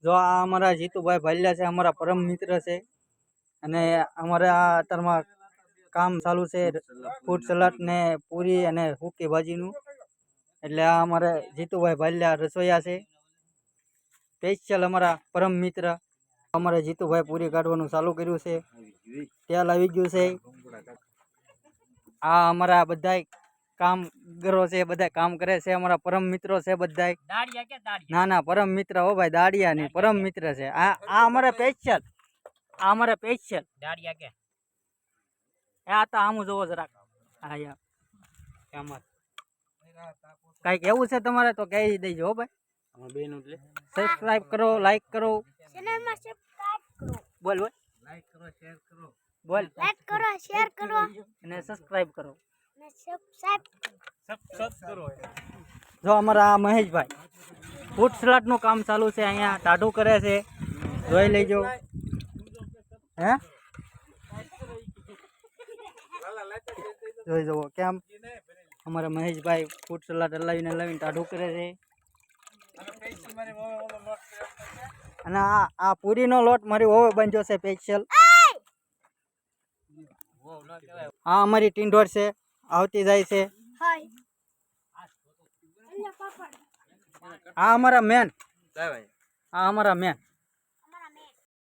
જો આ અમારા જીતુભાઈ ભાલિયા છે, અમારા પરમ મિત્ર છે અને અમારે આ અત્યારમાં કામ ચાલુ છે ફૂડ સલાડ ને પૂરી અને સૂકી ભાજીનું. એટલે આ અમારે જીતુભાઈ ભાલિયા રસોઈયા છે, સ્પેશિયલ અમારા પરમ મિત્ર. અમારે જીતુભાઈ પૂરી કાઢવાનું ચાલુ કર્યું છે, તેલ આવી ગયું છે. આ અમારા બધાય કામગરો છે, બધા કામ કરે છે, અમારા પરમ મિત્રો છે બધાય. ના ના પરમ મિત્ર હો ભાઈ, દાડિયા ની પરમ મિત્ર છે. આ અમારે સ્પેશિયલ, આ અમારે સ્પેશિયલ દાડિયા કે આ તો આમ જોવો જરાક. હા યાર કઈક એવું છે તમારે તો કહી દેજો હો ભાઈ. સબસ્ક્રાઇબ કરો, લાઈક કરો, ચેનલમાં સબસ્ક્રાઇબ કરો. બોલ બોલ, લાઈક કરો, શેર કરો. બોલ લાઈક કરો, શેર કરો અને સબસ્ક્રાઇબ કરો. અને સબસ્ક્રાઇબ કરો. જો અમારા મહેશભાઈ ફૂડ સલાડ નું કામ ચાલુ છે, અહીંયા ટાઢું કરે છે, જોઈ લેજો. હે જોઈ જવો કેમ અમારા મહેશભાઈ ફૂડ સલાડ હલાવીને ટાઢું કરે છે. અને આ પૂરીનો લોટ મારી ઓવે બનજો છે સ્પેશિયલ. આ અમારી ટીંડોર છે, આવતી જાય છે. આ અમારા મેન, આ અમારા મેન